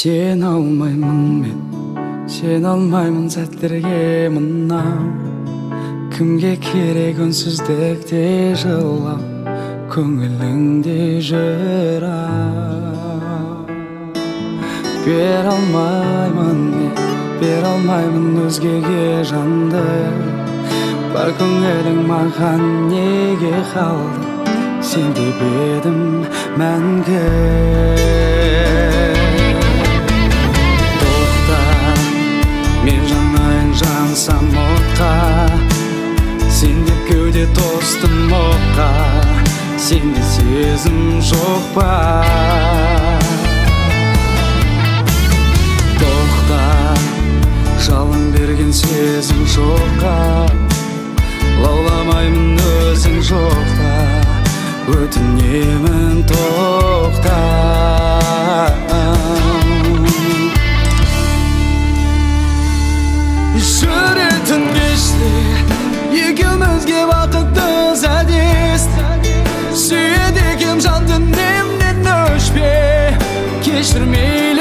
Сен алмаймын мен, сен алмаймын сәттерге мына. Кімге керек үнсіздікте жылап, көңіліңде жырап. Бере алмаймын мен, бере алмаймын өзгеге жанды. Бар көңілің маған неге қалды, сен деп едім мәңгі. Мен жанайын жансам отқа, сен деп кеуде тостым оққа. Сенде сезім жоқ па? Тоқта, жалын берген сезім жоққа. Лауламаймын өзің жоқта, өтінемін тоқта. Жүретін кеште екеумізге бақытты әдес. Сүйеді екем жан дүниемнен өшпе, кешірмейлі